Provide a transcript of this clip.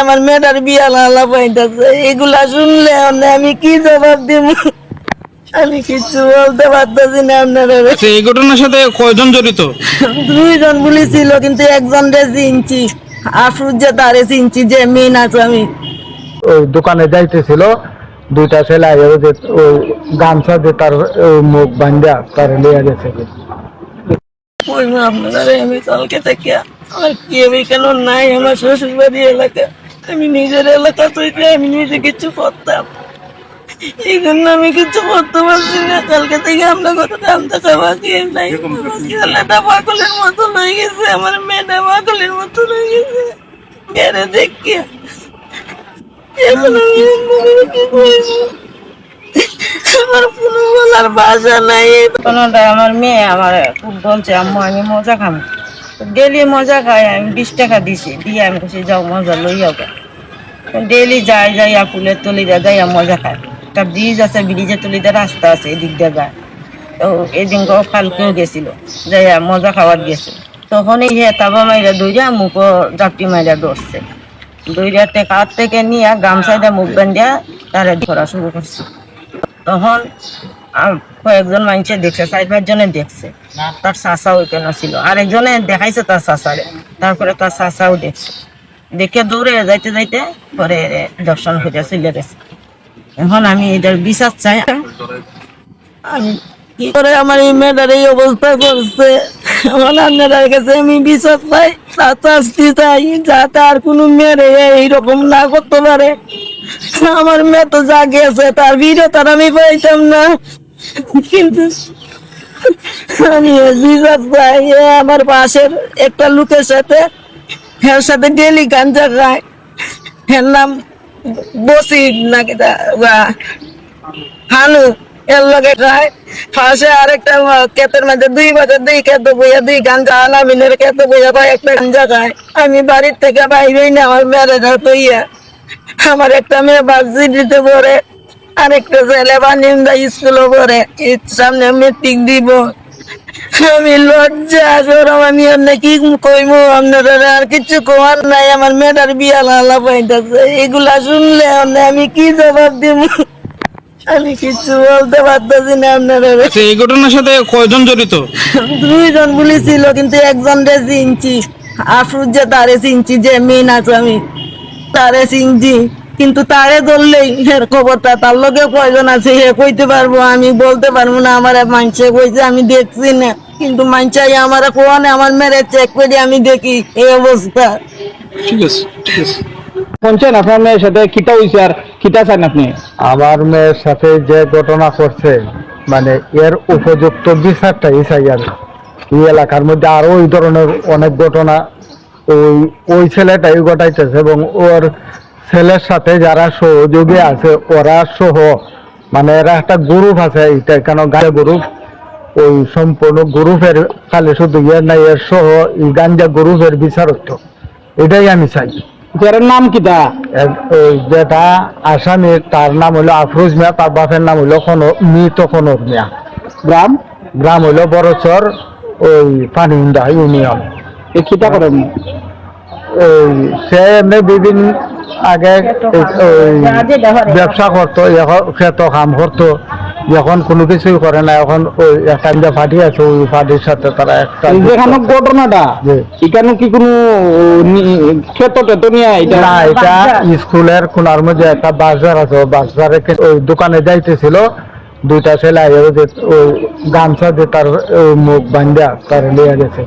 আমার মেয়েটার বিয়া লালা পাইতেছে, এগুলা শুনলে আমি কি জবাব দিব? আমি কিছু বলতে পারতেছি না আপনারা। এই ঘটনার সাথে কয়জন জড়িত? দুইজন পুলিশ ছিল, কিন্তু একজন রে চিনছি, আফরুজ যে তারে চিনছি, যে মেন আসামি। ওই দোকানে যাইতেছিল, দুইটা ছেলে আইয়া যে ওই গামছা দিয়ে তার মুখ বান্ধা তার লিয়ে গেছে। আপনারা আমি কালকে থেকে আমার কেউ কেন নাই, আমার শ্বশুর বাড়ি এলাকা, আমি নিজের এলাকা থেকে আমি নিজে কিছু করতাম, এই জন্য আমি কিছু করতে পারছি না। কালকে থেকে আমরা কত জানতে খাওয়া খেয়ে নাই, ছেলেটা পাগলের মতো হয়ে গেছে, আমার মেয়েটা পাগলের মতো হয়ে গেছে মেরে দেখিয়া। এখন আমি কি করবো? আমার কোনো বলার ভাষা নাই। কোনটা আমার মেয়ে আমার খুব বলছে, আম্মু আমি মজা খাবো। ডেলি মজা খাই, আমি 20 টাকা দিছি, দিয়ে আমি বলছি যাও মজা লইয়া গা। ডেলি যাইয়া ফুলের তলিটা যাইয়া মজা খায়। একটা ব্রিজ আছে, ব্রিজের তলিতে রাস্তা আছে, এদিক দিয়ে যায়। তো এদিন কালকেও গেছিল, যাইয়া মজা খাওয়ার গেছে। তখন এই তাবা মাইরা দইরা মুখও জাপটি মাইরা ধরছে, দইরাতে কাঠ থেকে নিয়ে গামছাইটা মুখ বান্ধিয়া তারা ধরা শুরু করছে। তখন কয়েকজন মানুষে দেখছে, 4-5 জনে দেখছে, তার চাষা ওইখানে ছিল, আরেকজনে দেখাইছে তার চাষারে, তারপরে তার চাষাও দেখছে, দেখে দৌড়ে যাইতে যাইতে পরে দর্শন হয়ে চলে গেছে। এখন আমি এটার বিচার চাই। আমি কি করে আমার এই মেয়েটার এই অবস্থা করছে, আমার আপনার কাছে আমি বিচার চাই, শাস্তি চাই, যাতে আর কোনো মেয়ের এইরকম না করতে পারে। আমার মেয়ে তো যা গেছে তার ভিডিও তার আমি পাইতাম না, কিন্তু আমি বিচার চাই। আমার পাশের একটা লোকের সাথে, এর সাথে ডেলি গাঞ্জা খায়, এর নাম বসির নাকি হানু, এর লগে খায়। পাশে আরেকটা ক্ষেতের মধ্যে 2 বছর 2 ক্ষেত বইয়া 2 গাঞ্জা আলামিনের ক্ষেত বইয়া ভাই একটা গাঞ্জা খায়। আমি বাড়ির থেকে বাইরেই না, আমার মেয়েরা তৈয়া, আমার একটা মেয়ে ভার্সিটিতে পড়ে, আরেকটা ছেলে বানিন্দা স্কুলে পড়ে, এর সামনে মেট্রিক দিব। আমি লজ্জা সরম, আমি কি কইমু আপনারা, আর কিছু কমার নাই। আমার মেয়েটার বিয়া লালা পাইতেছে, এগুলা শুনলে আমি কি জবাব দিব? আমি কিছু বলতে পারতেছি না আপনারা। এই ঘটনার সাথে কয়জন জড়িত? দুইজন পুলিশ ছিল, কিন্তু একজন রে চিনছি, আফরুজ যে তারে চিনছি, যে মেন আসামি তারে চিনছি, কিন্তু তারে ধরলেই এর খবরটা তার লগে কয়জন আছে হে কইতে পারবো, আমি বলতে পারবো না। আমার মানুষে কইছে আমি দেখছি না, কিন্তু মানুষাই আমার কোয়ানে আমার মেরে চেক করে আমি দেখি এই অবস্থা। ঠিক আছে, ঠিক আছে। শুনছেন আপনার মেয়ের সাথে কিটা হয়েছে আর কিটা চান আপনি? আমার মেয়ের সাথে যে ঘটনা করছে, মানে এর উপযুক্ত বিচারটাই চাই আমি। এই এলাকার মধ্যে আরো ওই ধরনের অনেক ঘটনা ওই ছেলেটাই ঘটাইতেছে, এবং ওর ছেলের সাথে যারা সহযোগী আছে ওরা সহ, মানে এরা একটা গ্রুপ আছে, এটা কেন গাঁজা গ্রুপ, ওই সম্পূর্ণ গ্রুপের খালি শুধু ইয়ের নাই, এর সহ এই গাঞ্জা গ্রুপের বিচারত্ব, এটাই আমি চাই। এর নাম কিটা? ওই যেটা আসামি তার নাম হলো আফরোজ মিয়া, তার বাপের নাম হলো মৃত কনর মিয়া। গ্রাম হলো বড়চর, ওই পানিউন্ডা ইউনিয়ন। এ কিটা করেন? ওই সে এমনি বিভিন্ন আগে ব্যবসা করতো, এখন খেত কাম করতো, এখন কোনো কিছুই করে না। এখন ওই একটা পার্টি আছে, ওই পার্টির সাথে তারা একটা ঘটনাটা এখানে কি কোনো ক্ষেত্র নিয়ে না, এটা স্কুলের কোনার মধ্যে একটা বাজার আছে, বাজারে ওই দোকানে যাইতেছিল, দুইটা ছেলে আইয়া যে ওই গামছা দিয়ে তার মুখ বান্ধা তার লিয়ে গেছে।